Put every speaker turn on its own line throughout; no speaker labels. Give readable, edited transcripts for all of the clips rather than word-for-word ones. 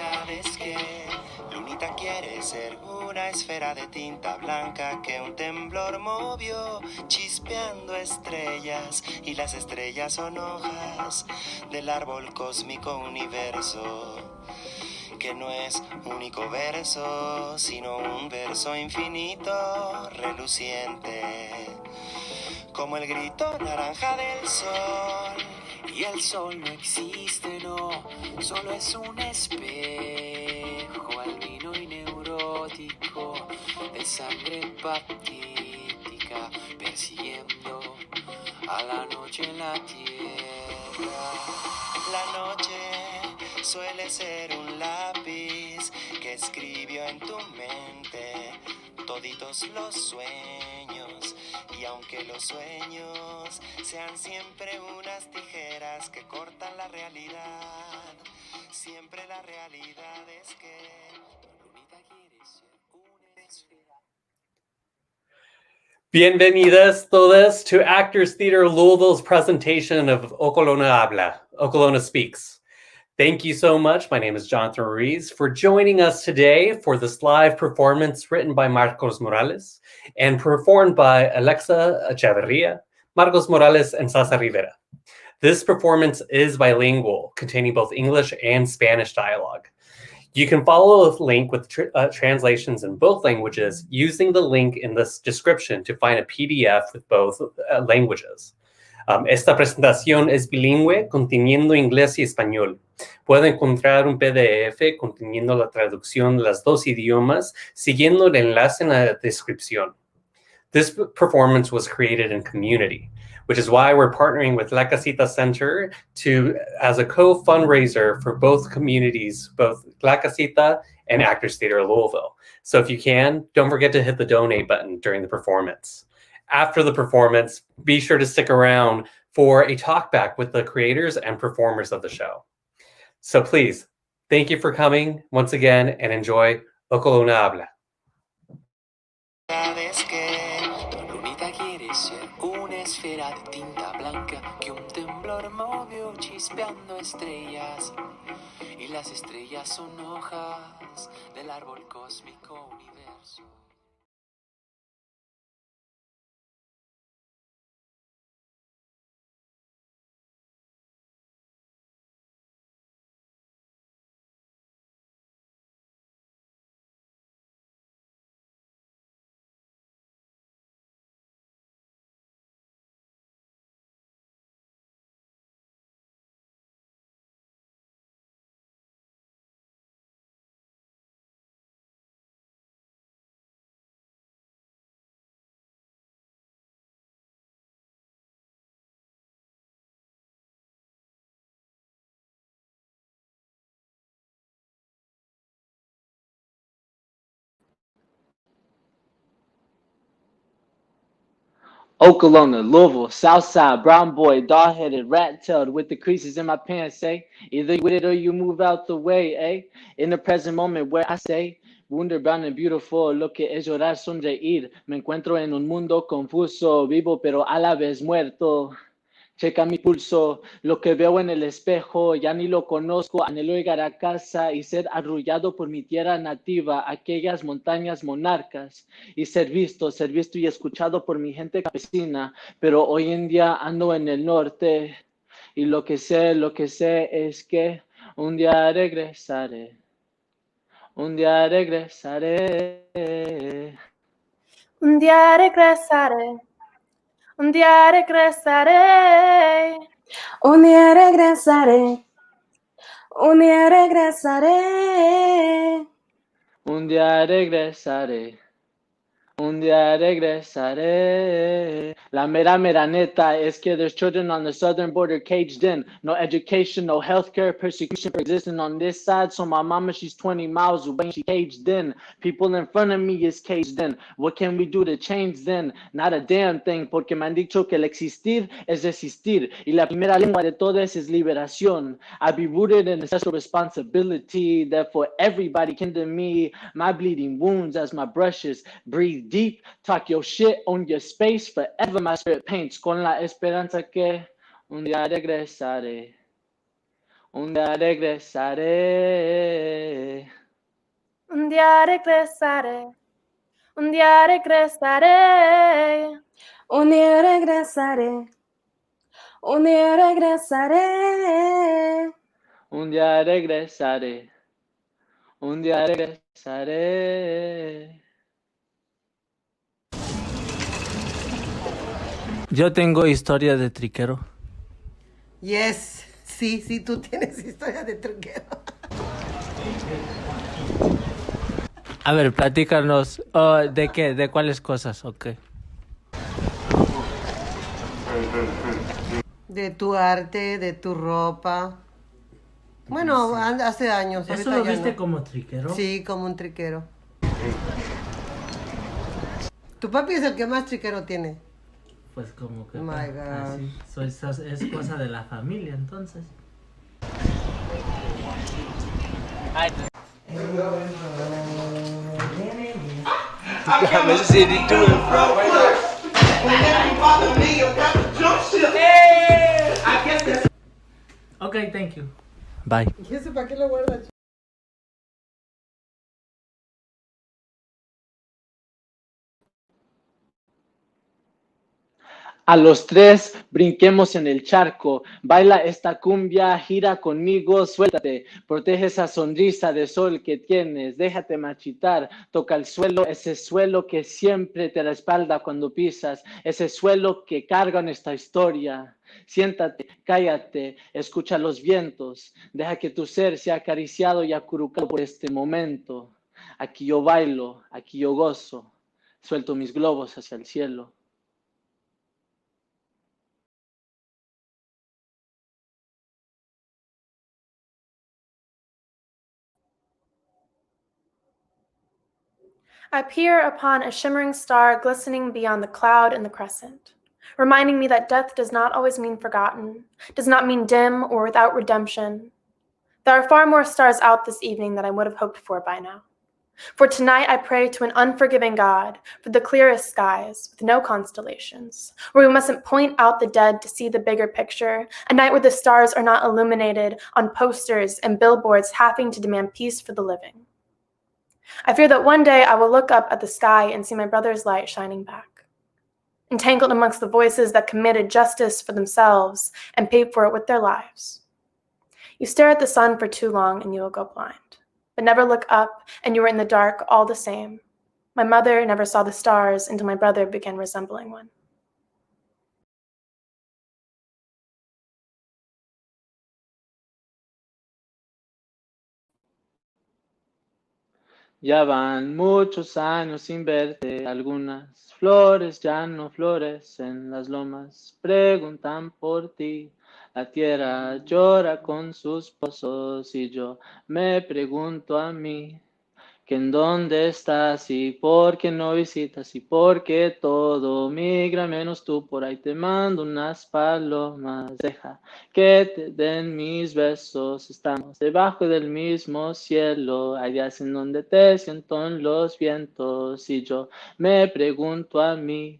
Sabes que Lunita quiere ser una esfera de tinta blanca que un temblor movió, chispeando estrellas, y las estrellas son hojas del árbol cósmico universo, que no es único verso, sino un verso infinito, reluciente, como el grito naranja del sol. Y el sol no existe, no, solo es un espejo albino y neurótico de sangre patética, persiguiendo a la noche en la tierra. La noche suele ser un lápiz que escribió en tu mente toditos los sueños. Y aunque los sueños sean siempre unas tijeras que cortan la realidad, siempre la realidad es que Lunita quiere ser una esfera.
Bienvenidas todas to Actors Theater Louisville's presentation of Okolona Habla, Okolona Speaks. Thank you so much. My name is Jonathan Ruiz for joining us today for this live performance written by Marcos Morales and performed by Alexa Echeverria, Marcos Morales, and Sassa Rivera. This performance is bilingual, containing both English and Spanish dialogue. You can follow the link with translations in both languages using the link in this description to find a PDF with both languages. Esta presentación es bilingüe, conteniendo inglés y español. Puede encontrar un PDF conteniendo la traducción de los dos idiomas siguiendo el enlace en la descripción. This performance was created in community, which is why we're partnering with La Casita Center as a co-fundraiser for both communities, both La Casita and Actors Theater Louisville. So if you can, don't forget to hit the donate button during the performance. After the performance, be sure to stick around for a talkback with the creators and performers of the show. So please, thank you for coming once again and enjoy Okolona Habla.
Sabes que Lunita quiere ser una esfera de tinta blanca que un temblor movió, chispeando estrellas, y las estrellas son hojas del árbol cósmico universo.
Okolona, Louisville, Southside, brown boy, dog-headed, rat-tailed, with the creases in my pants, eh? Either you with it or you move out the way, eh? In the present moment where I say, wunderbar and beautiful, lo que es llorar, sonreír. Me encuentro en un mundo confuso, vivo pero a la vez muerto. Checa mi pulso, lo que veo en el espejo, ya ni lo conozco, anhelo llegar a casa y ser arrullado por mi tierra nativa, aquellas montañas monarcas, y ser visto y escuchado por mi gente campesina, pero hoy en día ando en el norte, y lo que sé es que un día regresaré, un día regresaré.
Un día regresaré, un día regresaré,
un día regresaré, un día regresaré,
un día regresaré. Un día regresaré. La mera neta es que there's children on the southern border caged in. No education, no healthcare, persecution for existing on this side. So my mama, she's 20 miles away and she caged in. People in front of me is caged in. What can we do to change then? Not a damn thing, porque me han dicho que el existir es resistir. Y la primera lengua de todas es liberación. I be rooted in ancestral responsibility. Therefore, everybody kin to me. My bleeding wounds as my brushes breathe deep, talk your shit on your space, forever my spirit paints con la esperanza que un día regresaré, Un día regresaré.
Un día regresaré. Un día regresaré.
Un día regresaré. Un día regresaré.
Un día regresaré. Un día regresaré. Yo tengo historia de triquero.
Yes, sí, tú tienes historia de truquero.
A ver, platícanos. ¿De qué? ¿De cuáles cosas? Ok.
De tu arte, de tu ropa. Bueno, hace años.
¿Eso
ahorita
lo
ya
viste
no.
como triquero?
Sí, como un triquero. Tu papi es el que más triquero tiene.
Pues como que...
My God.
Así. Es cosa de la familia, entonces. Ok, thank you. Bye.
¿Y ese para qué lo guardas?
A los tres brinquemos en el charco, baila esta cumbia, gira conmigo, suéltate, protege esa sonrisa de sol que tienes, déjate marchitar, toca el suelo, ese suelo que siempre te respalda cuando pisas, ese suelo que carga nuestra historia. Siéntate, cállate, escucha los vientos, deja que tu ser sea acariciado y acurrucado por este momento. Aquí yo bailo, aquí yo gozo, suelto mis globos hacia el cielo.
I peer upon a shimmering star glistening beyond the cloud and the crescent, reminding me that death does not always mean forgotten, does not mean dim or without redemption. There are far more stars out this evening than I would have hoped for by now. For tonight I pray to an unforgiving God for the clearest skies with no constellations, where we mustn't point out the dead to see the bigger picture, a night where the stars are not illuminated on posters and billboards having to demand peace for the living. I fear that one day I will look up at the sky and see my brother's light shining back, entangled amongst the voices that committed justice for themselves and paid for it with their lives. You stare at the sun for too long and you will go blind, but never look up and you are in the dark all the same. My mother never saw the stars until my brother began resembling one.
Ya van muchos años sin verte, algunas flores ya no florecen, las lomas preguntan por ti, la tierra llora con sus pozos y yo me pregunto a mí, que en dónde estás y por qué no visitas y por qué todo migra menos tú, por ahí te mando unas palomas, deja que te den mis besos, estamos debajo del mismo cielo, hay días en donde te siento en los vientos y yo me pregunto a mí,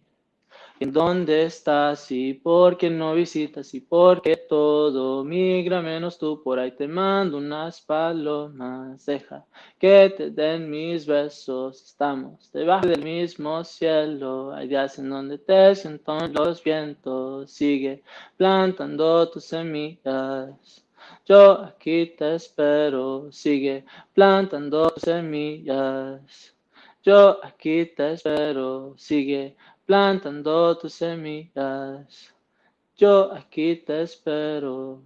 ¿en dónde estás y por qué no visitas y por qué todo migra menos tú? Por ahí te mando unas palomas, deja que te den mis besos, estamos debajo del mismo cielo, hay días en donde te siento en los vientos, sigue plantando tus semillas. Yo aquí te espero, sigue plantando tus semillas. Yo aquí te espero, sigue plantando tus semillas. Yo aquí te espero.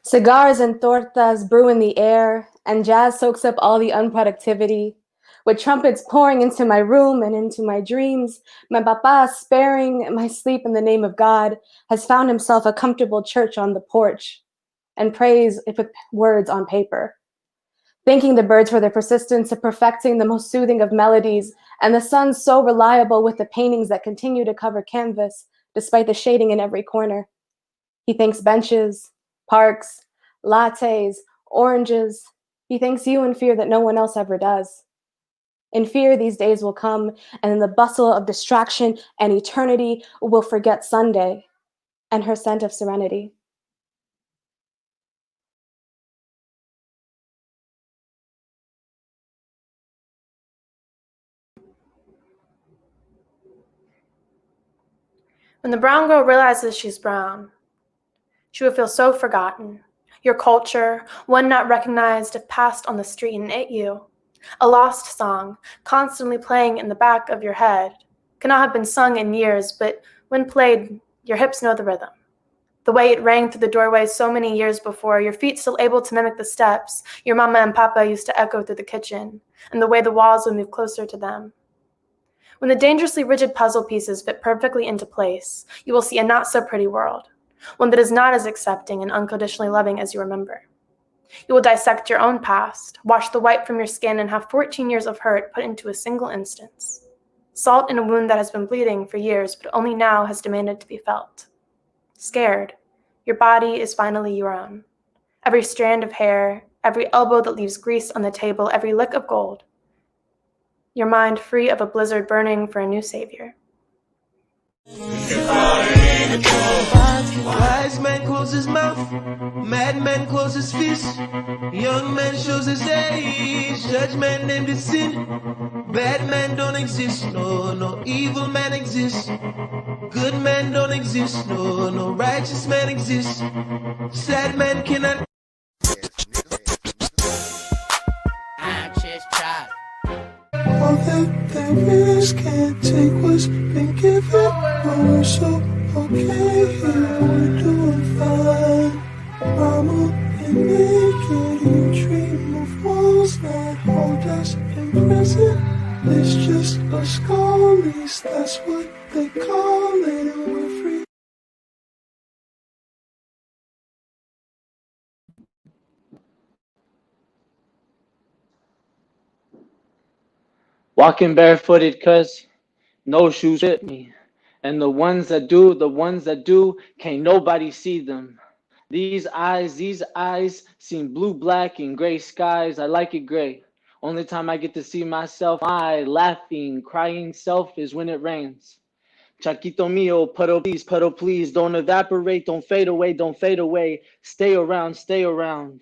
Cigars and tortas brew in the air, and jazz soaks up all the unproductivity. With trumpets pouring into my room and into my dreams, my papa, sparing my sleep in the name of God, has found himself a comfortable church on the porch and prays with words on paper. Thanking the birds for their persistence of perfecting the most soothing of melodies, and the sun so reliable with the paintings that continue to cover canvas despite the shading in every corner. He thanks benches, parks, lattes, oranges, He thanks you in fear that no one else ever does. In fear, these days will come, and in the bustle of distraction and eternity, we'll forget Sunday and her scent of serenity.
When the brown girl realizes she's brown, she will feel so forgotten. Your culture, one not recognized if passed on the street and it you. A lost song, constantly playing in the back of your head, cannot have been sung in years, but when played, your hips know the rhythm. The way it rang through the doorway so many years before, your feet still able to mimic the steps your mama and papa used to echo through the kitchen, and the way the walls would move closer to them. When the dangerously rigid puzzle pieces fit perfectly into place, you will see a not-so-pretty world, one that is not as accepting and unconditionally loving as you remember. You will dissect your own past, wash the white from your skin, and have 14 years of hurt put into a single instance. Salt in a wound that has been bleeding for years, but only now has demanded to be felt. Scared, your body is finally your own. Every strand of hair, every elbow that leaves grease on the table, every lick of gold. Your mind free of a blizzard burning for a new savior.
Wise man closes his mouth, madman closes his fist, young man shows his age, judge man named his sin. Bad man don't exist, no evil man exists. Good man don't exist, no righteous man exists. Sad man cannot.
I'm just trying.
All that there is can't take what's been given, but we're so okay here, we're doing fine. Mama and naked, you dream of walls that hold us in prison. It's just a skull, at least that's what they call it, and we're free.
Walking barefooted cause no shoes fit me. And the ones that do, can't nobody see them. These eyes seem blue, black, and gray skies. I like it gray. Only time I get to see myself, I laughing, crying self is when it rains. Charquito mío, puddle please, don't evaporate, don't fade away, stay around.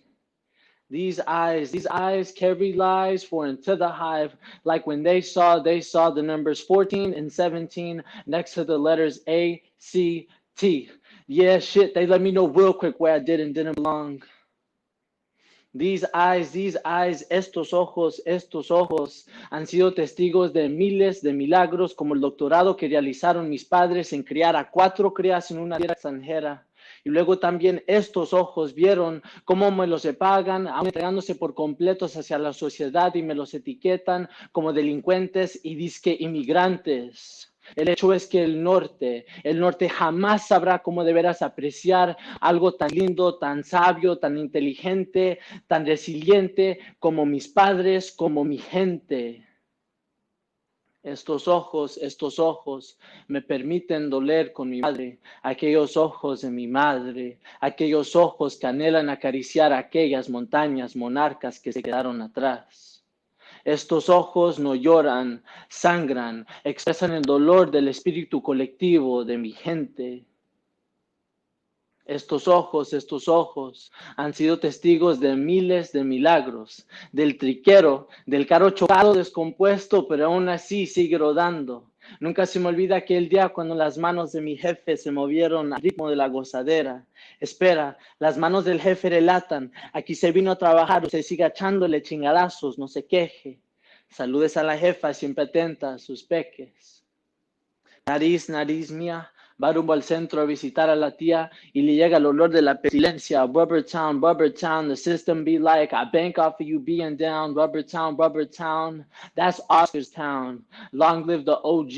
These eyes carry lies for into the hive, like when they saw the numbers 14 and 17 next to the letters A, C, T. Yeah, shit, they let me know real quick where I didn't belong. These eyes, estos ojos, han sido testigos de miles de milagros, como el doctorado que realizaron mis padres en criar a 4 crías en una tierra extranjera. Y luego también estos ojos vieron cómo me los pagan, aún entregándose por completos hacia la sociedad y me los etiquetan como delincuentes y disque inmigrantes. El hecho es que el norte jamás sabrá cómo de veras apreciar algo tan lindo, tan sabio, tan inteligente, tan resiliente como mis padres, como mi gente. Estos ojos me permiten doler con mi madre, aquellos ojos de mi madre, aquellos ojos que anhelan acariciar aquellas montañas monarcas que se quedaron atrás. Estos ojos no lloran, sangran, expresan el dolor del espíritu colectivo de mi gente. Estos ojos han sido testigos de miles de milagros, del triquero, del carro chocado, descompuesto, pero aún así sigue rodando. Nunca se me olvida aquel día cuando las manos de mi jefe se movieron al ritmo de la gozadera. Espera, las manos del jefe relatan, aquí se vino a trabajar, usted siga echándole chingadazos, no se queje. Saludes a la jefa, siempre atenta a sus peques. Nariz mía, va rumbo al centro a visitar a la tía y le llega el olor de la pestilencia. Rubber town, the system be like, I bank off of you being down. Rubber town, that's Oscar's town. Long live the OG,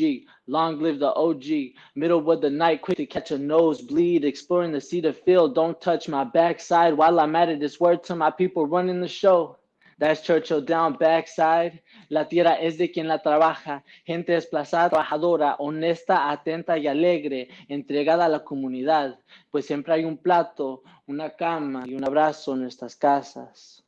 middle of the night, quick to catch a nosebleed, exploring the cedar field, don't touch my backside. While I'm at it, it's word to my people running the show. That's Churchill down backside. La tierra es de quien la trabaja. Gente desplazada, trabajadora, honesta, atenta y alegre, entregada a la comunidad. Pues siempre hay un plato, una cama y un abrazo en nuestras casas.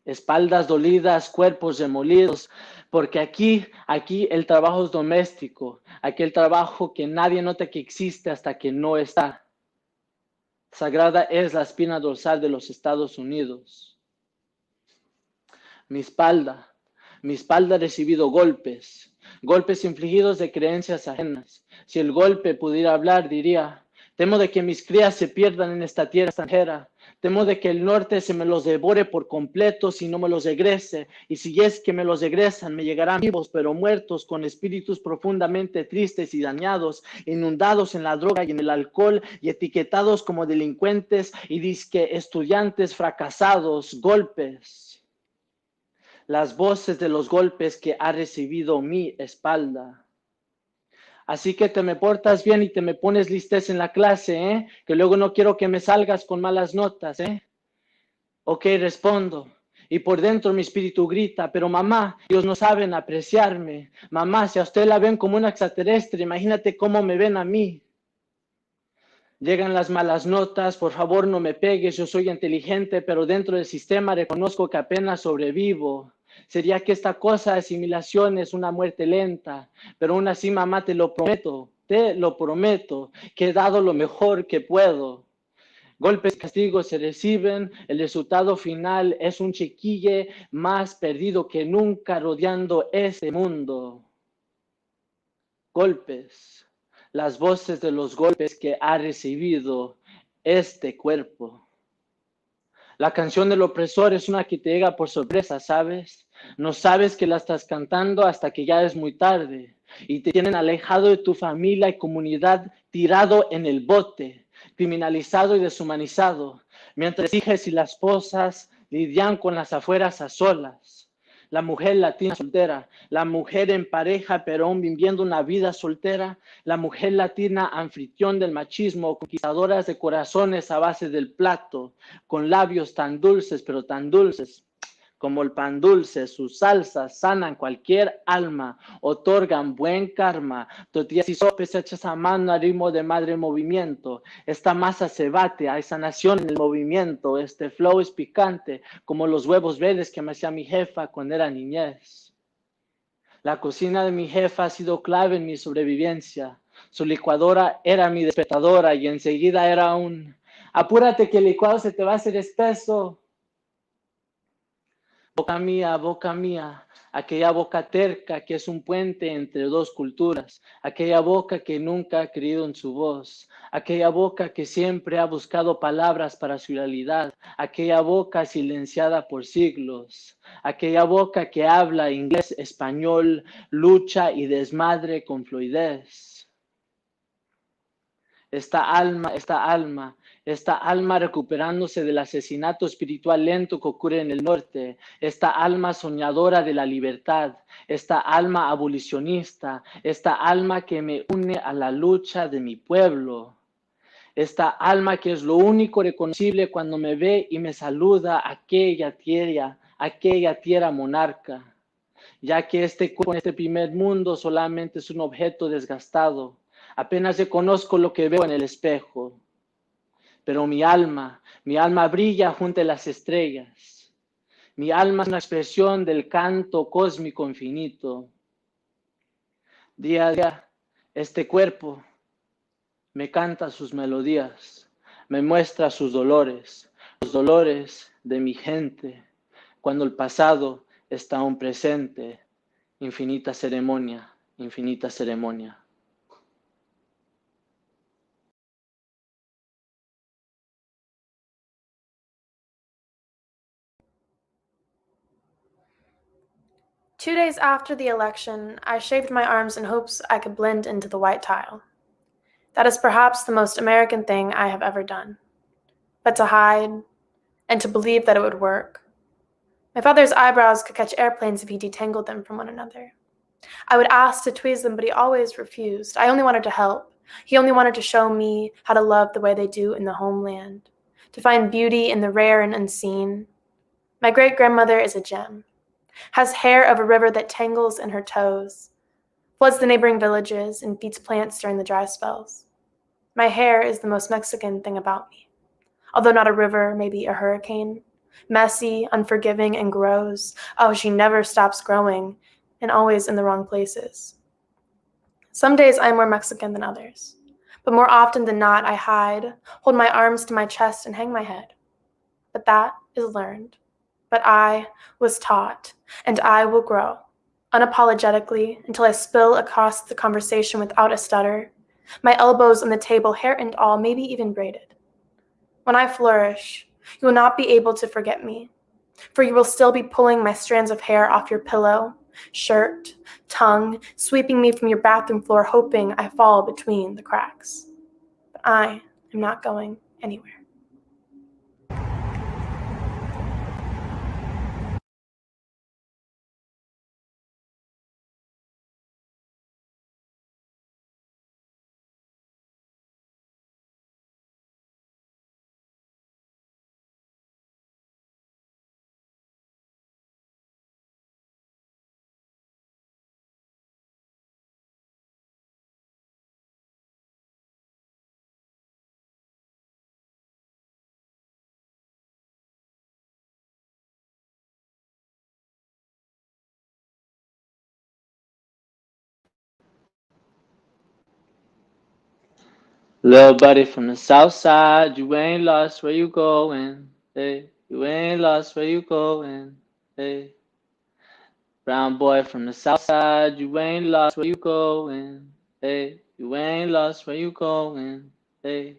espaldas dolidas, cuerpos remolidos, porque aquí el trabajo es doméstico, aquel trabajo que nadie nota que existe hasta que no está. Sagrada es la espina dorsal de los Estados Unidos. Mi espalda ha recibido golpes infligidos de creencias ajenas. Si el golpe pudiera hablar, diría: temo de que mis crías se pierdan en esta tierra extranjera. Temo de que el norte se me los devore por completo si no me los regrese. Y si es que me los regresan, me llegarán vivos pero muertos, con espíritus profundamente tristes y dañados, inundados en la droga y en el alcohol y etiquetados como delincuentes y disque estudiantes fracasados. Golpes. Las voces de los golpes que ha recibido mi espalda. Así que te me portas bien y te me pones listes en la clase, que luego no quiero que me salgas con malas notas, Ok, respondo. Y por dentro mi espíritu grita: pero mamá, ellos no saben apreciarme. Mamá, si a usted la ven como una extraterrestre, imagínate cómo me ven a mí. Llegan las malas notas: por favor no me pegues, yo soy inteligente, pero dentro del sistema reconozco que apenas sobrevivo. Sería que esta cosa de asimilación es una muerte lenta, pero aún así, mamá, te lo prometo, que he dado lo mejor que puedo. Golpes y castigos se reciben, el resultado final es un chiquille más perdido que nunca rodeando este mundo. Golpes, las voces de los golpes que ha recibido este cuerpo. La canción del opresor es una que te llega por sorpresa, ¿sabes? No sabes que la estás cantando hasta que ya es muy tarde y te tienen alejado de tu familia y comunidad, tirado en el bote, criminalizado y deshumanizado, mientras las hijas y las esposas lidian con las afueras a solas. La mujer latina soltera, la mujer en pareja pero aún viviendo una vida soltera, la mujer latina anfitrión del machismo, conquistadoras de corazones a base del plato, con labios tan dulces, pero tan dulces como el pan dulce. Sus salsas sanan cualquier alma, otorgan buen karma. Tortillas y sopes hechas a mano a ritmo de madre en movimiento. Esta masa se bate, hay sanación en el movimiento. Este flow es picante, como los huevos verdes que me hacía mi jefa cuando era niñez. La cocina de mi jefa ha sido clave en mi sobrevivencia. Su licuadora era mi despertadora y enseguida era un: apúrate que el licuado se te va a hacer espeso. Boca mía, aquella boca terca que es un puente entre dos culturas, aquella boca que nunca ha creído en su voz, aquella boca que siempre ha buscado palabras para su realidad, aquella boca silenciada por siglos, aquella boca que habla inglés, español, lucha y desmadre con fluidez. Esta alma recuperándose del asesinato espiritual lento que ocurre en el norte, esta alma soñadora de la libertad, esta alma abolicionista, esta alma que me une a la lucha de mi pueblo, esta alma que es lo único reconocible cuando me ve y me saluda, aquella tierra monarca, ya que este cuerpo en este primer mundo solamente es un objeto desgastado. Apenas reconozco lo que veo en el espejo, pero mi alma brilla junto a las estrellas. Mi alma es una expresión del canto cósmico infinito. Día a día, este cuerpo me canta sus melodías, me muestra sus dolores, los dolores de mi gente, cuando el pasado está aún presente. Infinita ceremonia, infinita ceremonia.
Two days after the election, I shaved my arms in hopes I could blend into the white tile. That is perhaps the most American thing I have ever done. But to hide, and to believe that it would work. My father's eyebrows could catch airplanes if he detangled them from one another. I would ask to tweeze them, but he always refused. I only wanted to help. He only wanted to show me how to love the way they do in the homeland, to find beauty in the rare and unseen. My great-grandmother is a gem, has hair of a river that tangles in her toes, floods the neighboring villages, and feeds plants during the dry spells. My hair is the most Mexican thing about me. Although not a river, maybe a hurricane, Messy, unforgiving, and grows. Oh, she never stops growing, and always in the wrong places. Some days I am more Mexican than others, but more often than not I hide, hold my arms to my chest, and hang my head. But that is learned. But I was taught, and I will grow, unapologetically, until I spill across the conversation without a stutter, my elbows on the table, hair and all, maybe even braided. When I flourish, you will not be able to forget me, for you will still be pulling my strands of hair off your pillow, shirt, tongue, sweeping me from your bathroom floor, hoping I fall between the cracks. But I am not going anywhere.
Little buddy from the south side, you ain't lost where you going, hey. You ain't lost where you going, hey. Brown boy from the south side, you ain't lost where you going, hey. You ain't lost where you going, hey.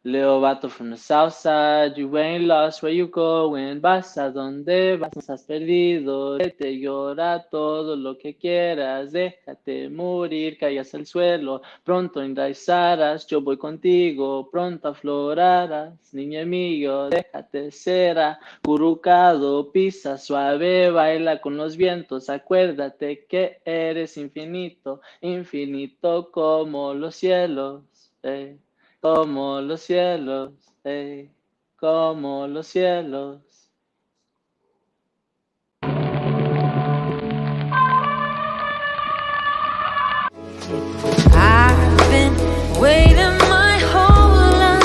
Little vato from the south side, you ain't lost where you going. Vas a donde vas, no estás perdido. Te llora todo lo que quieras. Déjate morir, callas el suelo. Pronto enraizarás, yo voy contigo. Pronto aflorarás, niño mío. Déjate ser acurrucado, pisa suave, baila con los vientos. Acuérdate que eres infinito, infinito como los cielos. Como los cielos, como los cielos.
I've been waiting my whole life.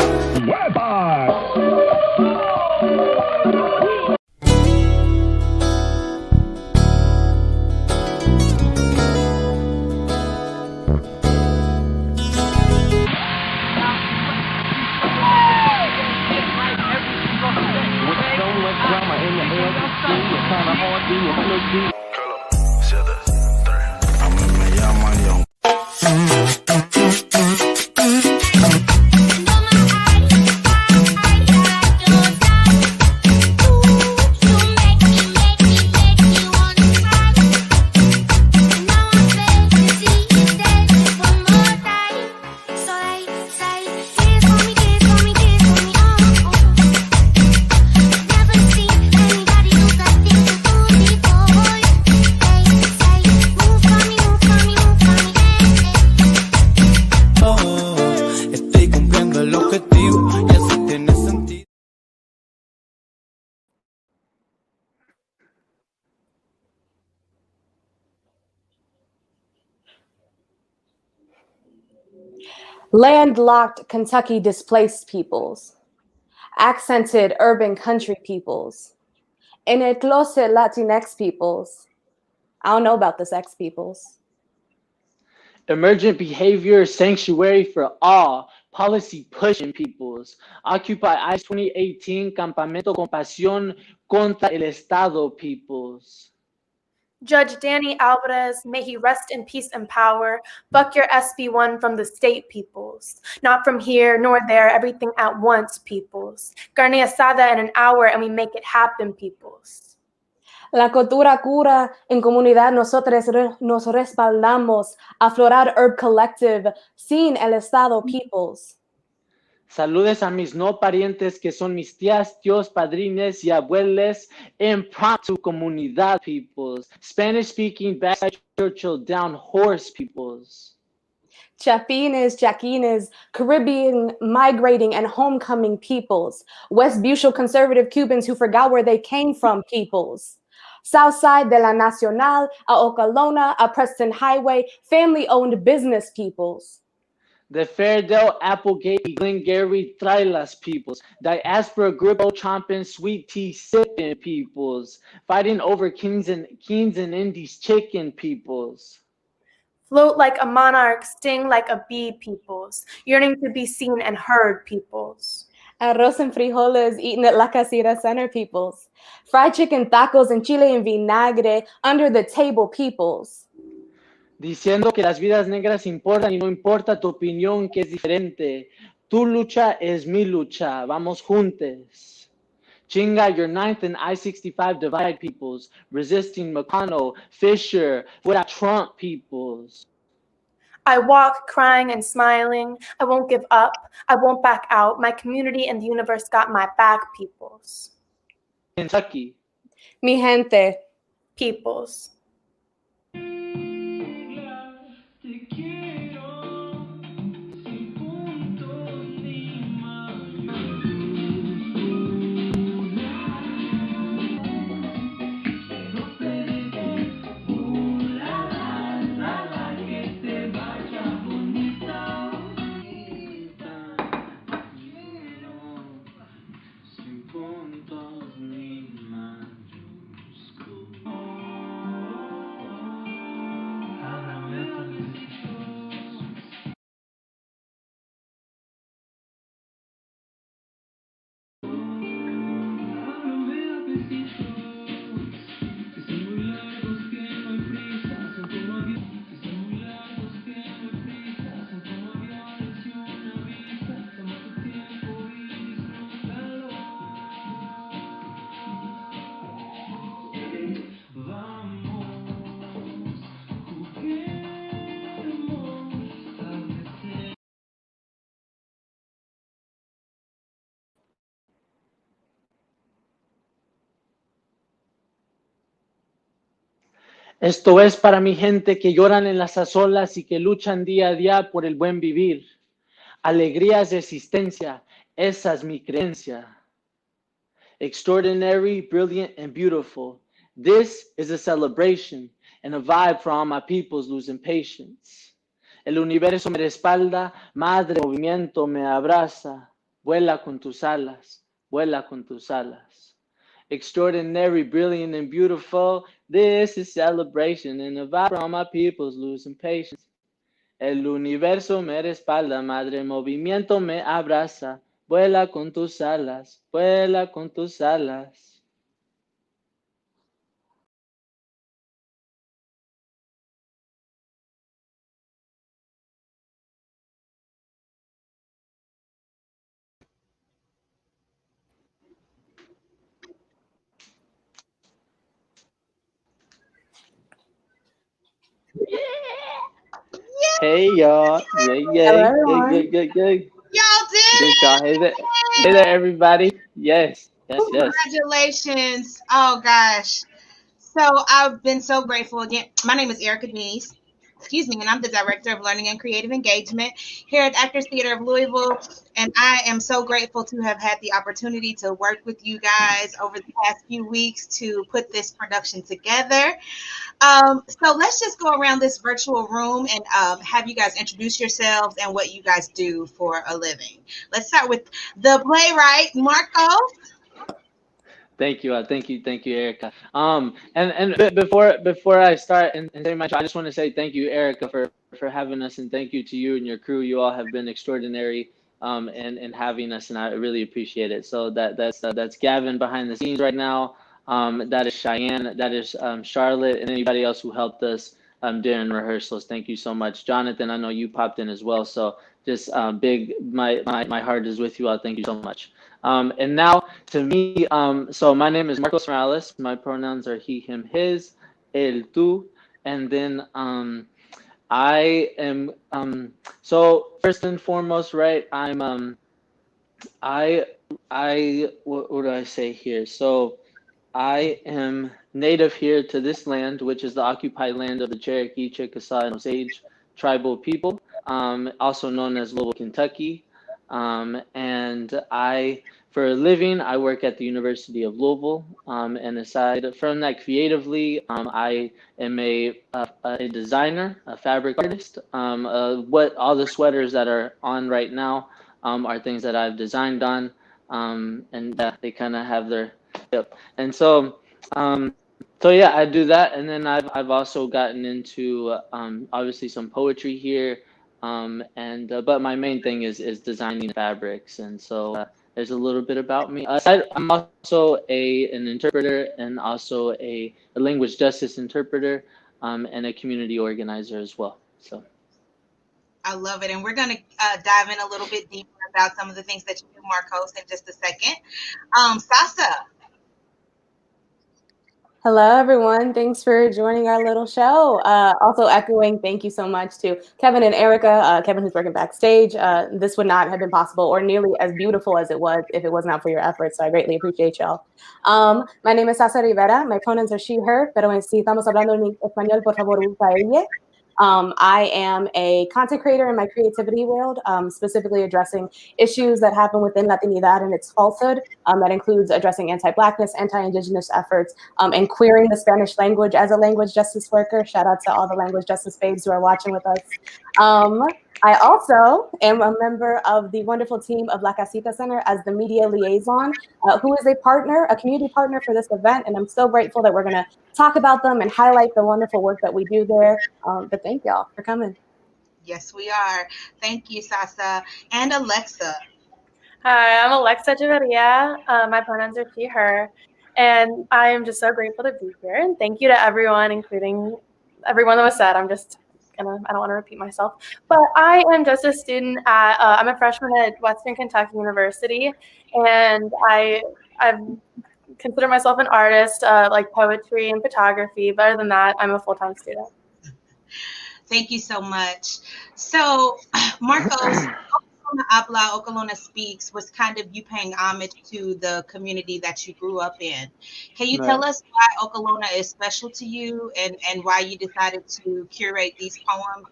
Landlocked Kentucky displaced peoples, accented urban country peoples, in el closet Latinx peoples. I don't know about the sex peoples.
Emergent behavior sanctuary for all, policy pushing peoples. Occupy ICE 2018, Campamento Compasión contra el Estado peoples.
Judge Danny Alvarez, may he rest in peace and power. Fuck your SB1 from the state peoples. Not from here nor there, everything at once peoples. Carne asada in an hour and we make it happen peoples.
La cultura cura, en comunidad nosotros nos respaldamos. Aflorar Herb Collective, sin el Estado peoples.
Saludes a mis no parientes que son mis tías, tíos, padrines y abueles. Impromptu comunidad peoples. Spanish speaking backside Churchill down horse peoples.
Chapines, Jaquines, Caribbean migrating and homecoming peoples. West Bucial conservative Cubans who forgot where they came from peoples. South side de la Nacional, a Okolona, a Preston Highway, family-owned business peoples.
The Fairdale, Applegate, Glengarry, Trailas peoples. Diaspora, Gribble, chomping, sweet tea, sipping peoples. Fighting over Kings and Indies, chicken peoples.
Float like a monarch, sting like a bee peoples, yearning to be seen and heard peoples.
Arroz and frijoles eaten at La Casita Center peoples. Fried chicken tacos and chile en vinagre under the table peoples.
Diciendo que las vidas negras importan y no importa tu opinión que es diferente. Tu lucha es mi lucha, vamos juntos. Chinga, your 9th and I-65 divide peoples, resisting McConnell, Fisher, fuera Trump peoples.
I walk crying and smiling. I won't give up. I won't back out. My community and the universe got my back, peoples.
Kentucky.
Mi gente.
Peoples.
Esto es para mi gente que lloran en las olas y que luchan día a día por el buen vivir. Alegrías de existencia, esa es mi creencia. Extraordinary, brilliant, and beautiful. This is a celebration and a vibe for all my peoples losing patience. El universo me respalda, madre movimiento me abraza. Vuela con tus alas, vuela con tus alas. Extraordinary, brilliant, and beautiful. This is celebration and a vibe for all my peoples losing patience. El universo me respalda, madre movimiento me abraza. Vuela con tus alas, vuela con tus alas. Hey y'all, yeah, good.
Y'all did
Good y'all. Hey there, everybody. Yes.
Congratulations. Oh gosh. So I've been so grateful again. My name is Erica Denise. Excuse me, and I'm the Director of Learning and Creative Engagement here at Actors Theater of Louisville. And I am so grateful to have had the opportunity to work with you guys over the past few weeks to put this production together. So let's just go around this virtual room and have you guys introduce yourselves and what you guys do for a living. Let's start with the playwright, Marco.
Thank you, Erica. And before I start and say my, I just want to say thank you, Erica, for having us, and thank you to you and your crew. You all have been extraordinary in having us, and I really appreciate it. So that's Gavin behind the scenes right now. That is Cheyenne. That is Charlotte, and anybody else who helped us during rehearsals. Thank you so much, Jonathan. I know you popped in as well. So just big. My heart is with you all. Thank you so much. And now to me, so my name is Marcos Morales. My pronouns are he, him, his, el, tú, and then I am so first and foremost, right? I'm what do I say here? So I am native here to this land, which is the occupied land of the Cherokee, Chickasaw, and Osage tribal people, also known as Louisville, Kentucky. And I For a living, I work at the University of Louisville, and aside from that, creatively, I am a designer, a fabric artist. What all the sweaters that are on right now are things that I've designed on, and they kind of have their, yep. And so, so yeah, I do that, and then I've also gotten into obviously some poetry here, and but my main thing is designing fabrics, and so there's a little bit about me. I'm also an interpreter and also a language justice interpreter, and a community organizer as well. So
I love it. And we're going to dive in a little bit deeper about some of the things that you do, Marcos, in just a second. Sassa.
Hello, everyone. Thanks for joining our little show. Also echoing, thank you so much to Kevin and Erica, Kevin who's working backstage. This would not have been possible or nearly as beautiful as it was if it was not for your efforts. So I greatly appreciate y'all. My name is Sassa Rivera. My pronouns are she, her, pero si estamos hablando en español, por favor, usa ella. I am a content creator in my creativity world, specifically addressing issues that happen within Latinidad and its falsehood. That includes addressing anti-Blackness, anti-Indigenous efforts, and queering the Spanish language as a language justice worker. Shout out to all the language justice babes who are watching with us. I also am a member of the wonderful team of La Casita Center as the media liaison, who is a partner, a community partner for this event. And I'm so grateful that we're going to talk about them and highlight the wonderful work that we do there. But thank y'all for coming.
Yes, we are. Thank you, Sassa. And Alexa.
Hi, I'm Alexa Javeria. My pronouns are she, her. And I am just so grateful to be here. And thank you to everyone, including everyone that was said. I don't want to repeat myself. But I am just a student at, I'm a freshman at Western Kentucky University. And I consider myself an artist, like poetry and photography. But other than that, I'm a full-time student.
Thank you so much. So, Marcos, Okolona Habla, Okolona Speaks was kind of you paying homage to the community that you grew up in. Can you tell us why Okolona is special to you and why you decided to curate these poems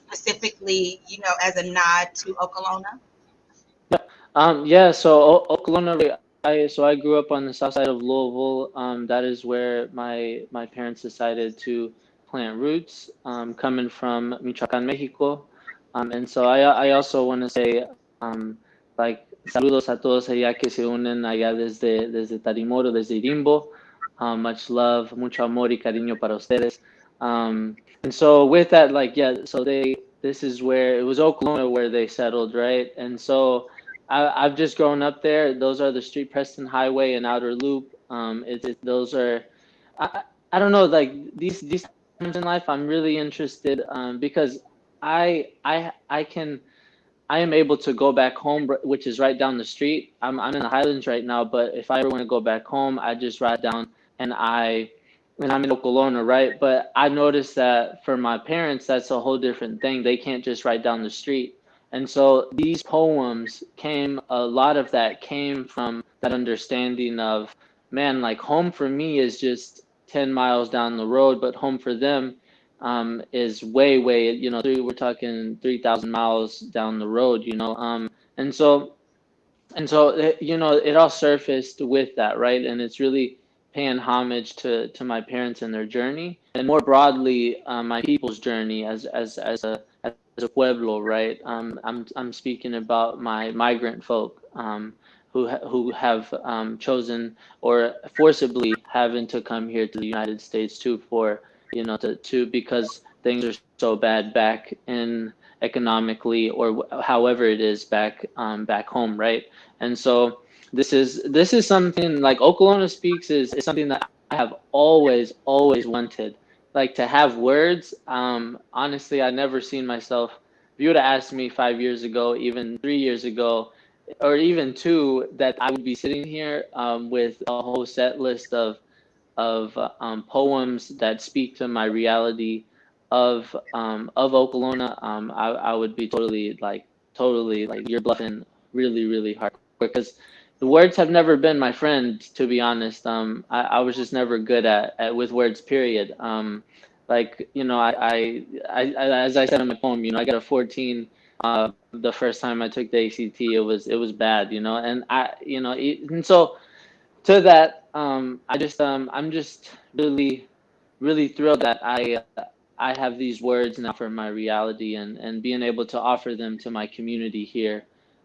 specifically, as a nod to Okolona?
yeah, so Okolona, I grew up on the south side of Louisville. That is where my parents decided to plant roots, coming from Michoacán, Mexico. And so I also want to say, like, saludos a todos allá que se unen allá desde Tarimoro, desde Irimbo. Much love, mucho amor y cariño para ustedes. And so with that, like, yeah, so this is where, it was Okolona where they settled, right? And so I've just grown up there. Those are the Street Preston Highway and Outer Loop. Those are, I don't know, like these times in life, I'm really interested, because I am able to go back home, which is right down the street. I'm in the Highlands right now, but if I ever want to go back home, I just ride down and I'm in Okolona, right? But I noticed that for my parents, that's a whole different thing. They can't just ride down the street. And so these poems a lot of that came from that understanding of, man, like home for me is just 10 miles down the road, but home for them is way, we're talking 3,000 miles down the road, and so, it all surfaced with that, right? And it's really paying homage to my parents and their journey, and more broadly, my people's journey as a pueblo, right? I'm speaking about my migrant folk, who have chosen or forcibly having to come here to the United States too, for because things are so bad back in economically or however it is back home, right? And so this is something like Okolona Speaks is something that I have always wanted, like to have words. Honestly, I never seen myself. If you would have asked me 5 years ago, even 3 years ago, or even 2, that I would be sitting here with a whole set list of poems that speak to my reality of Okolona, I would be totally like you're bluffing really hard, because the words have never been my friend, to be honest. I was just never good at with words, period. Like, I as I said in my poem, I got a 14 The first time I took the ACT, it was bad, and and so to that, I'm just really, really thrilled that I have these words now for my reality, and being able to offer them to my community here,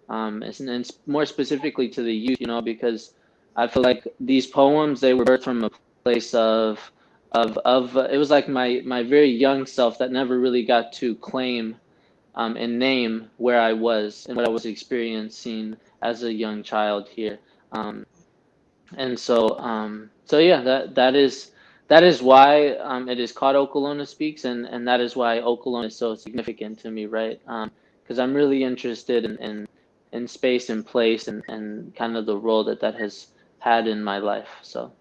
and more specifically to the youth, because I feel like these poems, they were birthed from a place of it was like my very young self that never really got to claim and name where I was and what I was experiencing as a young child here. And so yeah, that is why it is called Okolona Speaks, and that is why Okolona is so significant to me, right? Because I'm really interested in space and place, and kind of the role that has had in my life. So.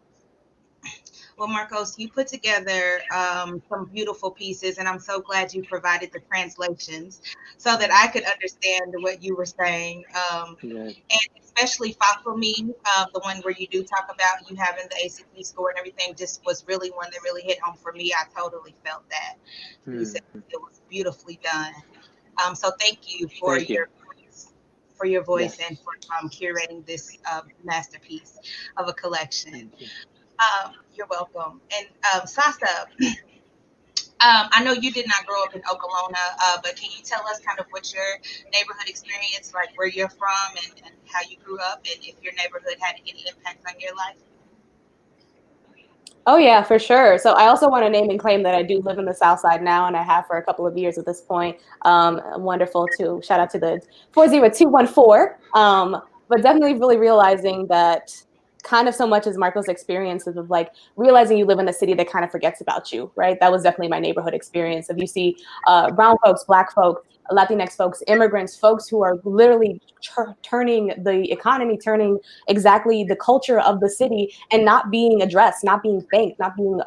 Well, Marcos, you put together some beautiful pieces, and I'm so glad you provided the translations so that I could understand what you were saying. And especially Fossil Me, the one where you do talk about you having the ACT score and everything, just was really one that really hit home for me. I totally felt that. You said it was beautifully done. So thank you for your voice and for curating this masterpiece of a collection. You're welcome. And Sassa, I know you did not grow up in Okolona, but can you tell us kind of what your neighborhood experience, like where you're from and how you grew up, and if your neighborhood had any impact on your life?
Oh yeah, for sure. So I also want to name and claim that I do live in the South Side now, and I have for a couple of years at this point. Wonderful to shout out to the 40214. But definitely really realizing that kind of so much as Marco's experiences of like realizing you live in a city that kind of forgets about you, right? That was definitely my neighborhood experience. If you see brown folks, Black folks, Latinx folks, immigrants, folks who are literally turning the economy, turning exactly the culture of the city, and not being addressed, not being thanked, not being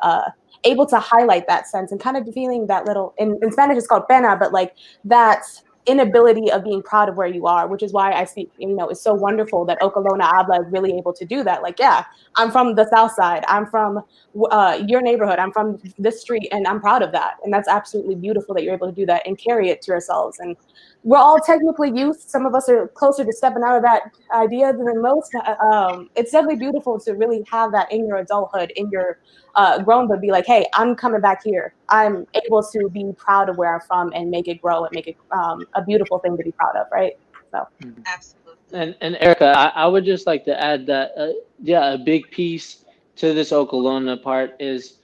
able to highlight that sense, and kind of feeling that little, in Spanish it's called pena, but like that inability of being proud of where you are, which is why I see, it's so wonderful that Okolona Habla is really able to do that. Like, yeah, I'm from the South Side. I'm from your neighborhood. I'm from this street, and I'm proud of that. And that's absolutely beautiful that you're able to do that and carry it to yourselves. And we're all technically youth. Some of us are closer to stepping out of that idea than most. It's definitely beautiful to really have that in your adulthood, in your grown, but be like, hey, I'm coming back here. I'm able to be proud of where I'm from and make it grow and make it a beautiful thing to be proud of, right? So
absolutely.
And Erica, I would just like to add that a big piece to this Okolona part is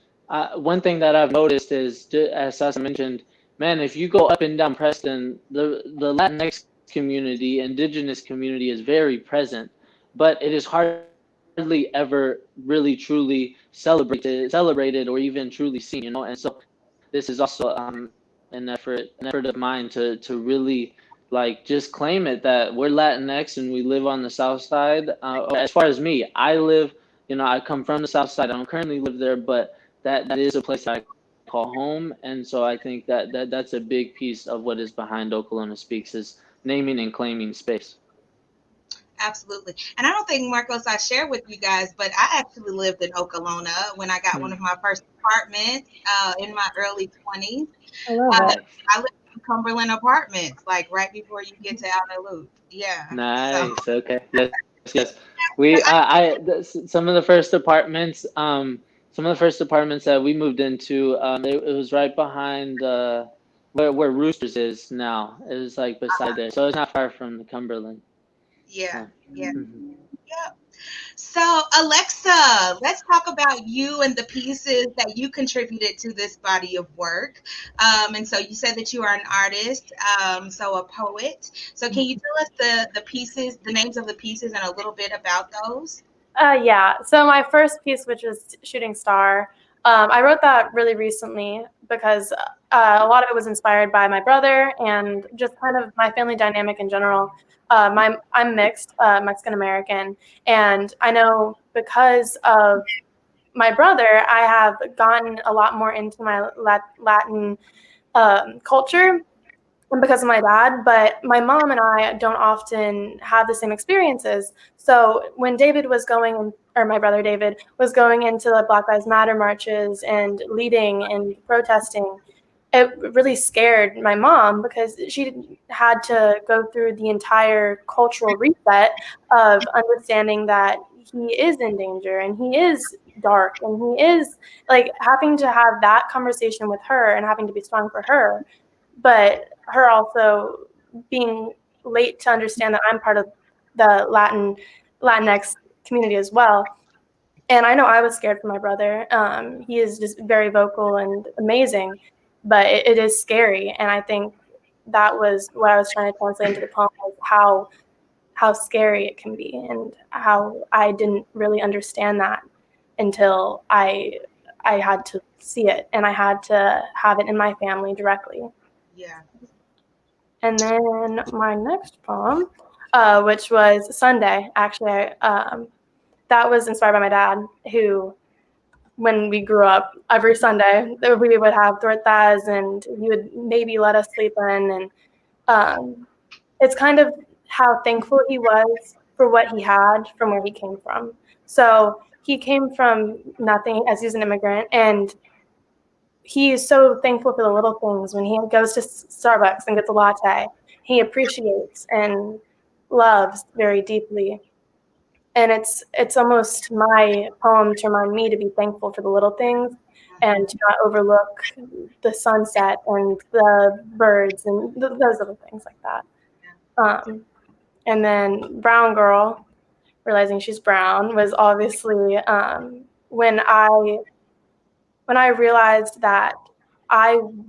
one thing that I've noticed is, as Sassa mentioned, man, if you go up and down Preston, the Latinx community, indigenous community is very present, but it is hardly ever really truly celebrated or even truly seen, And so this is also an effort of mine to really like just claim it that we're Latinx and we live on the South Side. As far as me, I live, I come from the South Side. I don't currently live there, but that is a place that I call home. And so I think that's a big piece of what is behind Okolona Speaks, is naming and claiming space.
Absolutely. And I don't think, Marcos, I shared with you guys, but I actually lived in Okolona when I got one of my first apartments in my early 20s.
I love it.
I lived in Cumberland Apartments, like right before you get to Outer Loop. Yeah.
Nice. So. Okay. Yes. We some of the first apartments that we moved into, it was right behind where Roosters is now. It was like beside there, so it's not far from the Cumberland.
Yeah. So, Alexa, let's talk about you and the pieces that you contributed to this body of work. And so you said that you are an artist, so a poet. So can you tell us the pieces, the names of the pieces, and a little bit about those?
Yeah. So my first piece, which was Shooting Star, I wrote that really recently because a lot of it was inspired by my brother and just kind of my family dynamic in general. I'm mixed, Mexican American, and I know because of my brother, I have gotten a lot more into my Latin culture, and because of my dad. But my mom and I don't often have the same experiences. So when my brother David was going into the Black Lives Matter marches and leading and protesting, it really scared my mom because she had to go through the entire cultural reset of understanding that he is in danger and he is dark and he is like having to have that conversation with her and having to be strong for her, but her also being late to understand that I'm part of the Latinx community as well. And I know I was scared for my brother. He is just very vocal and amazing, but it is scary. And I think that was what I was trying to translate into the poem, was how scary it can be, and how I didn't really understand that until I had to see it, and I had to have it in my family directly.
Yeah.
And then my next poem, which was Sunday, actually, that was inspired by my dad, who, when we grew up, every Sunday we would have tortas, and he would maybe let us sleep in. And it's kind of how thankful he was for what he had from where he came from. So he came from nothing, as he's an immigrant, and he is so thankful for the little things. When he goes to Starbucks and gets a latte, he appreciates and loves very deeply. And it's almost my poem to remind me to be thankful for the little things and to not overlook the sunset and the birds and those little things like that. And then Brown Girl, realizing she's brown, was obviously when I realized that I'm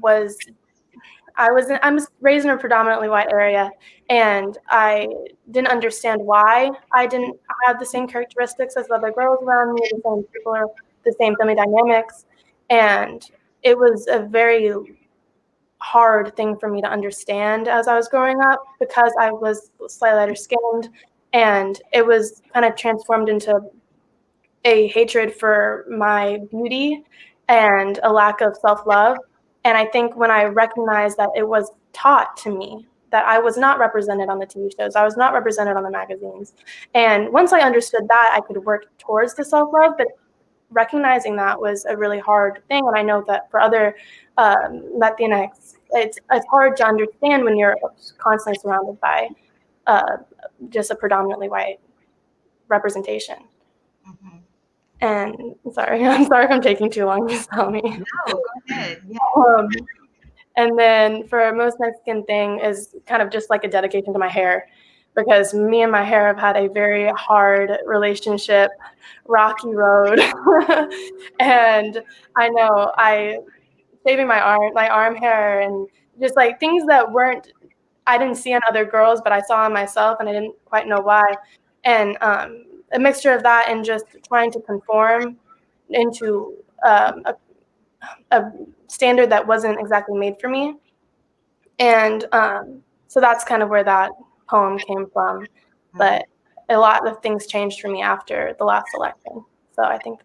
raised in a predominantly white area, and I didn't understand why I didn't have the same characteristics as the other girls around me, the same people, or the same family dynamics. And it was a very hard thing for me to understand as I was growing up, because I was slightly lighter skinned, and it was kind of transformed into a hatred for my beauty and a lack of self-love. And I think when I recognized that it was taught to me, that I was not represented on the TV shows, I was not represented on the magazines. And once I understood that, I could work towards the self-love, but recognizing that was a really hard thing. And I know that for other Latinx, it's hard to understand when you're constantly surrounded by just a predominantly white representation.
Mm-hmm.
And I'm sorry if I'm taking too long. Just tell me.
No, go ahead. Yeah.
And then for most Mexican thing is kind of just like a dedication to my hair, because me and my hair have had a very hard relationship, rocky road. And I know shaving my arm hair, and just like things that I didn't see on other girls, but I saw on myself, and I didn't quite know why. And a mixture of that and just trying to conform into a standard that wasn't exactly made for me. And so that's kind of where that poem came from. But a lot of things changed for me after the last election. So I think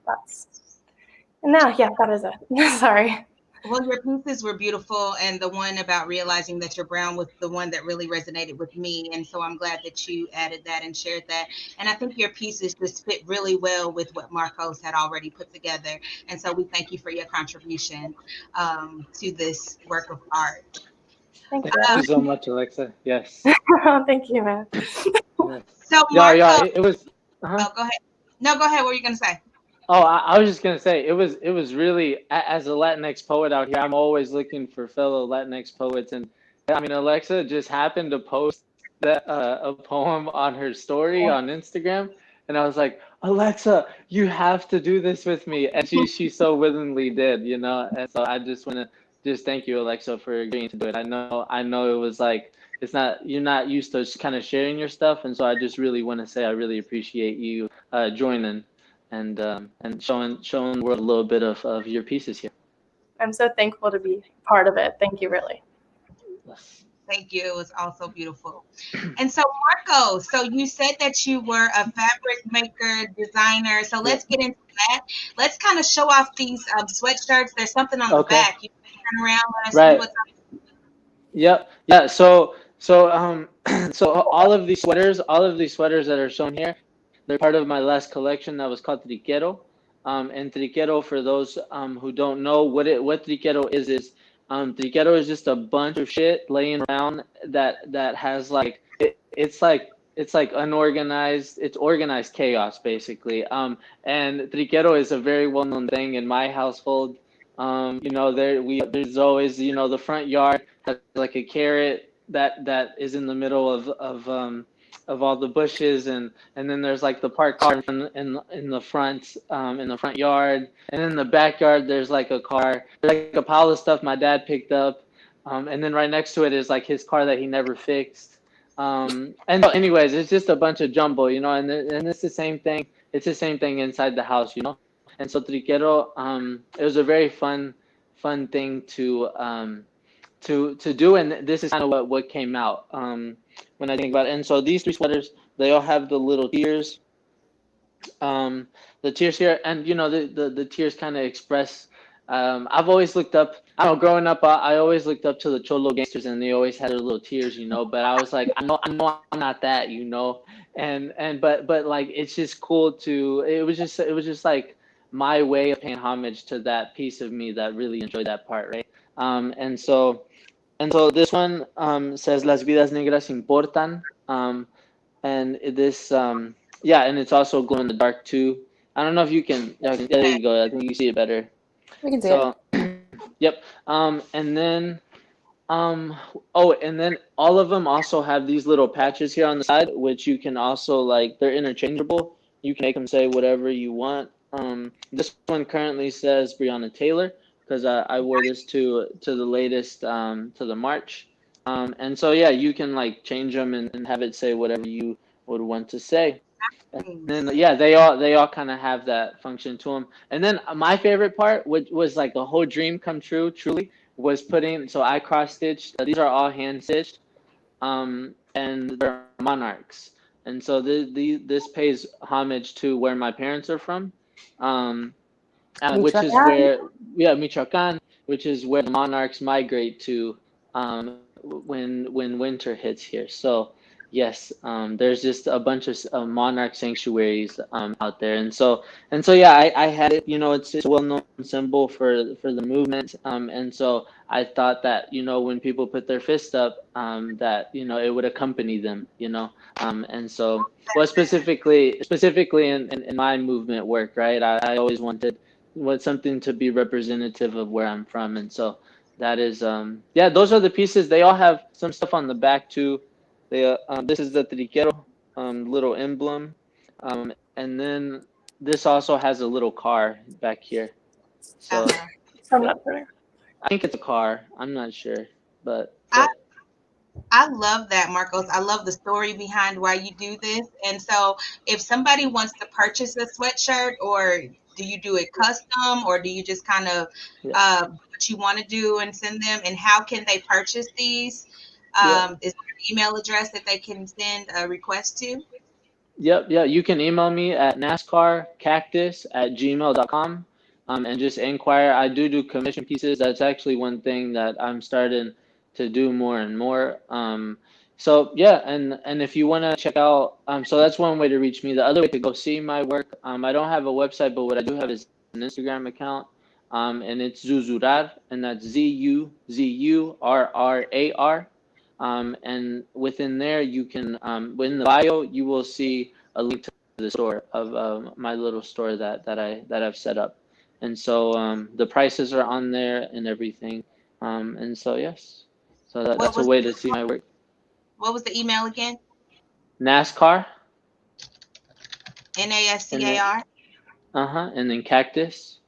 and now, yeah, that is it. Sorry.
Well, your pieces were beautiful, and the one about realizing that you're brown was the one that really resonated with me. And so I'm glad that you added that and shared that. And I think your pieces just fit really well with what Marcos had already put together. And so we thank you for your contribution to this work of art.
Thank you so much, Alexa. Yes.
Thank you, man.
Yes.
So
Marcos, it was.
Oh, go ahead. No, go ahead. What were you going to say?
Oh, I was just gonna say it was really, as a Latinx poet out here, I'm always looking for fellow Latinx poets, and I mean, Alexa just happened to post that a poem on her story on Instagram, and I was like, Alexa, you have to do this with me, and she so willingly did, you know. And so I just want to just thank you, Alexa, for agreeing to do it. I know it was like, you're not used to kind of sharing your stuff, and so I just really want to say I really appreciate you joining. And showing the world a little bit of your pieces here.
I'm so thankful to be part of it. Thank you, really.
Yes.
Thank you. It was also beautiful. And so, Marco, so you said that you were a fabric maker, designer. So let's get into that. Let's kind of show off these sweatshirts. There's something on the back. You can turn around, let us see what's on.
Yep. Yeah. So all of these sweaters that are shown here, they're part of my last collection that was called Triquero. And Triquero, for those who don't know, what Triquero is Triquero is just a bunch of shit laying around that has like it's like unorganized. It's organized chaos basically. And triquero is a very well known thing in my household. There's always the front yard has like a carrot that is in the middle of all the bushes, and then there's like the parked car in the front yard, and in the backyard there's like a car, like a pile of stuff my dad picked up, and then right next to it is like his car that he never fixed. And so anyways, it's just a bunch of jumble, and it's the same thing. It's the same thing inside the house, And so triquero, it was a very fun thing to do, and this is kind of what came out when I think about it. And so these 3 sweaters, they all have the little tears, the tears here, and the tears kind of express. I've always looked up. I don't know. Growing up, I always looked up to the cholo gangsters, and they always had their little tears, But I was like, I know I'm not that, but like it's just cool to. It was just like my way of paying homage to that piece of me that really enjoyed that part, right? And so this one says Las vidas negras importan, and this and it's also glow in the dark too. I don't know if you can. Yeah, there you go. I think you see it better.
We can see it.
Yep. And then and then all of them also have these little patches here on the side, which you can also they're interchangeable. You can make them say whatever you want. This one currently says Breonna Taylor, because I wore this to the latest to the march, and so you can change them and have it say whatever you would want to say, and then they all kind of have that function to them. And then my favorite part, which was like a whole dream come true, truly, was putting. So I cross stitched. These are all hand stitched, and they're monarchs, and so this pays homage to where my parents are from. Which is where Michoacan, which is where the monarchs migrate to when winter hits here. So yes, there's just a bunch of monarch sanctuaries out there, and so I had it. It's a well-known symbol for the movement, and so I thought that when people put their fist up, that it would accompany them, and so specifically in my movement work, right? I always wanted something to be representative of where I'm from, and so that is those are the pieces. They all have some stuff on the back too. They this is the triquero little emblem, and then this also has a little car back here. So I think it's a car. I'm not sure, but
I love that, Marcos. I love the story behind why you do this. And so if somebody wants to purchase a sweatshirt, or do you do it custom, or do you just kind of what you want to do and send them? And how can they purchase these? Is there an email address that they can send a request to?
Yep. You can email me at nascarcactus@gmail.com and just inquire. I do commission pieces. That's actually one thing that I'm starting to do more and more. So and if you want to check out, so that's one way to reach me. The other way to go see my work, I don't have a website, but what I do have is an Instagram account, and it's Zuzurrar, and that's ZUZURRAR. And within there, you can, in the bio, you will see a link to the store of my little store that I've set up, and so the prices are on there and everything, and so yes, so that's a way to see my work.
What was the email again?
NASCAR.
NASCAR.
And then cactus.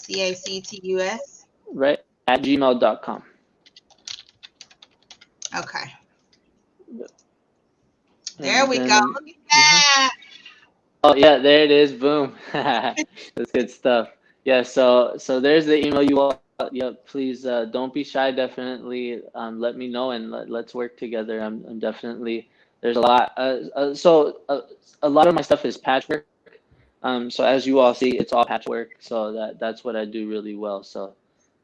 CACTUS.
Right, at gmail.com.
Okay. There we go. Look at that.
Oh yeah, there it is. Boom. That's good stuff. Yeah. So there's the email. You all. Yeah. Please don't be shy. Definitely let me know, and let's work together. I'm definitely. There's a lot. So a lot of my stuff is patchwork. So as you all see, it's all patchwork. So that's what I do really well. So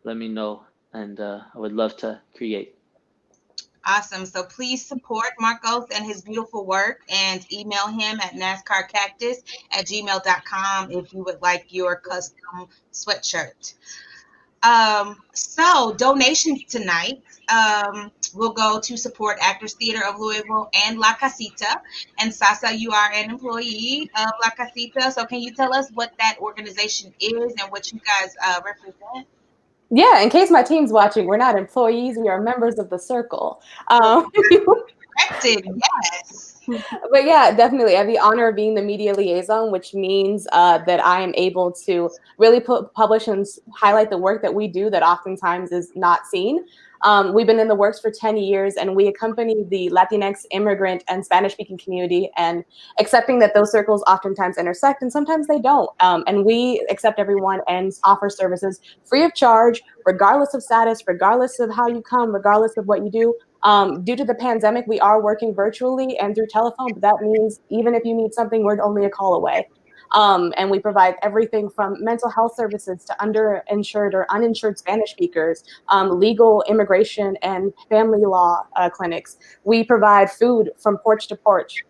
let me know, and I would love to create.
Awesome. So please support Marcos and his beautiful work, and email him at nascarcactus@gmail.com if you would like your custom sweatshirt. So donations tonight will go to support Actors Theater of Louisville and La Casita. And Sassa, you are an employee of La Casita. So can you tell us what that organization is and what you guys represent?
Yeah, in case my team's watching, we're not employees, we are members of the circle.
Corrected, yes.
But yeah, definitely. I have the honor of being the media liaison, which means that I am able to really publish and highlight the work that we do that oftentimes is not seen. We've been in the works for 10 years, and we accompany the Latinx, immigrant, and Spanish-speaking community, and accepting that those circles oftentimes intersect, and sometimes they don't. And we accept everyone and offer services free of charge, regardless of status, regardless of how you come, regardless of what you do. Due to the pandemic, we are working virtually and through telephone, but that means even if you need something, we're only a call away. And we provide everything from mental health services to underinsured or uninsured Spanish speakers, legal, immigration, and family law clinics. We provide food from porch to porch,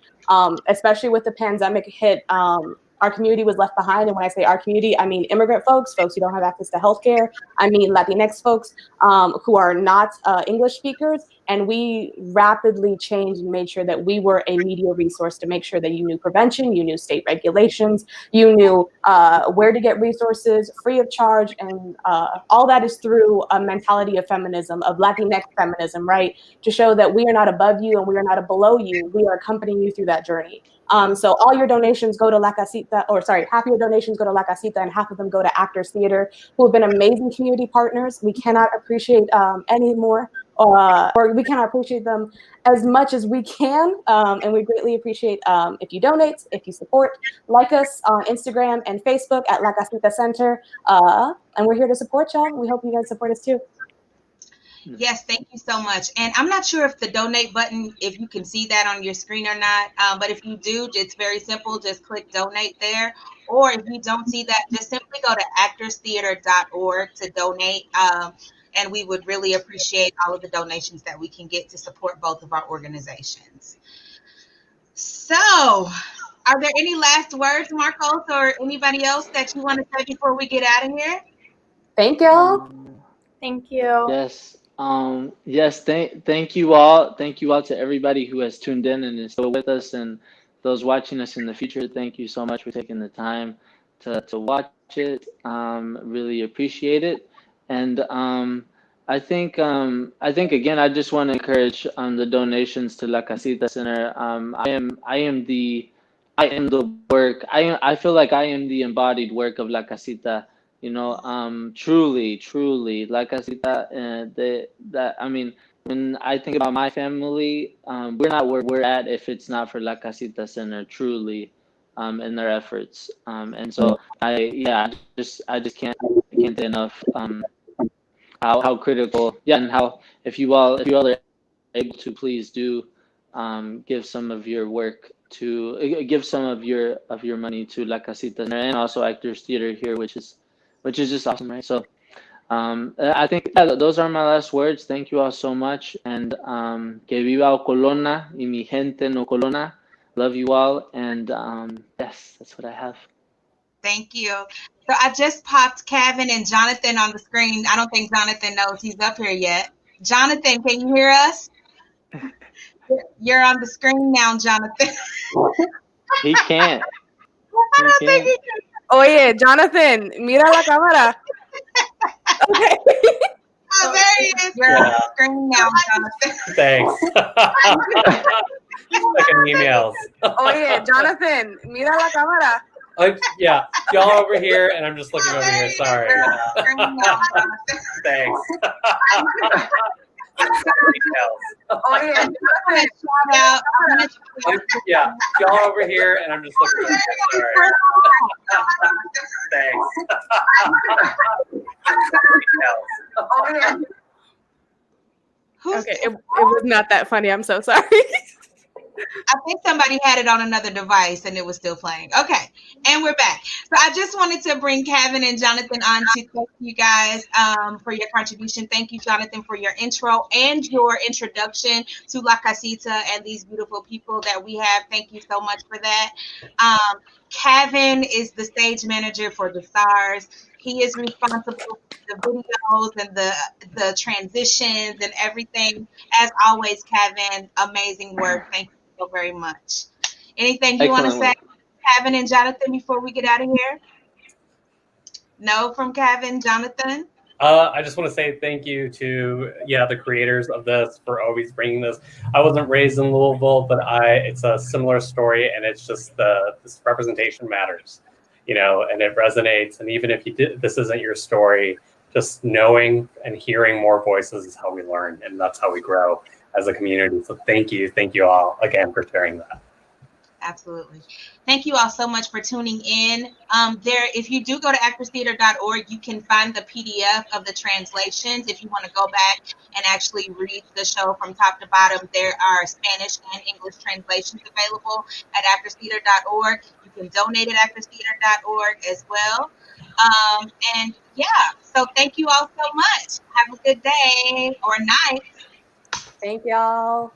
especially with the pandemic hit. Our community was left behind. And when I say our community, I mean immigrant folks who don't have access to healthcare. I mean Latinx folks who are not English speakers. And we rapidly changed and made sure that we were a media resource to make sure that you knew prevention, you knew state regulations, you knew where to get resources free of charge. And all that is through a mentality of feminism, of Latinx feminism, right? To show that we are not above you and we are not below you. We are accompanying you through that journey. So all your donations go to La Casita, or sorry, half of your donations go to La Casita and half of them go to Actors Theater, who have been amazing community partners. We cannot appreciate any more, or we cannot appreciate them as much as we can. And we greatly appreciate if you donate, if you support, like us on Instagram and Facebook at La Casita Center. And we're here to support y'all. We hope you guys support us too.
Yes, thank you so much. And I'm not sure if the donate button, if you can see that on your screen or not, but if you do, it's very simple. Just click donate there. Or if you don't see that, just simply go to actorstheater.org to donate. And we would really appreciate all of the donations that we can get to support both of our organizations. So, are there any last words, Marcos, or anybody else that you want to say before we get out of here?
Thank y'all.
Thank you.
Yes. Yes. Thank you all. Thank you all to everybody who has tuned in and is still with us, and those watching us in the future. Thank you so much for taking the time to watch it. Really appreciate it. And I think again, I just want to encourage the donations to La Casita Center. I am the work. I feel like I am the embodied work of La Casita. You know, truly, La Casita. I mean, when I think about my family, we're not where we're at if it's not for La Casita Center. Truly, in their efforts. And so I just can't say enough. How critical, and how if you all are able to, please do give some of your work to give some of your money to La Casita and also Actors Theater here, which is just awesome, right? So I think those are my last words. Thank you all so much, and que viva Okolona y mi gente en Okolona. Love you all, and yes, that's what I have.
Thank you. So I just popped Kevin and Jonathan on the screen. I don't think Jonathan knows he's up here yet. Jonathan, can you hear us? You're on the screen now, Jonathan.
He can't.
I don't think he can.
Oye, Jonathan, mira la cámara. Okay.
Oh, there he is. You're on the screen now, Jonathan.
Thanks. Second emails.
Oye, Jonathan, mira la cámara.
Yeah, y'all over here, and I'm just looking over here. Sorry. Thanks.
Oye, shout out.
Yeah, y'all over here, and I'm just looking over here. Sorry. Thanks.
Okay, it was not that funny. I'm so sorry.
I think somebody had it on another device and it was still playing. Okay, and we're back. So I just wanted to bring Kevin and Jonathan on to thank you guys for your contribution. Thank you, Jonathan, for your intro and your introduction to La Casita and these beautiful people that we have. Thank you so much for that. Kevin is the stage manager for the stars. He is responsible for the videos and the transitions and everything. As always, Kevin, amazing work. Thank you so very much. Anything you want to say, Kevin and Jonathan, before we get out of here? No from Kevin, Jonathan?
I just want to say thank you to the creators of this for always bringing this. I wasn't raised in Louisville, but it's a similar story, and it's just this representation matters, and it resonates. And even if this isn't your story, just knowing and hearing more voices is how we learn, and that's how we grow as a community. So thank you all again for sharing that.
Absolutely. Thank you all so much for tuning in. If you do go to actorstheater.org, you can find the PDF of the translations. If you want to go back and actually read the show from top to bottom, there are Spanish and English translations available at actorstheater.org. You can donate at actorstheater.org as well. So thank you all so much. Have a good day or night.
Thank y'all.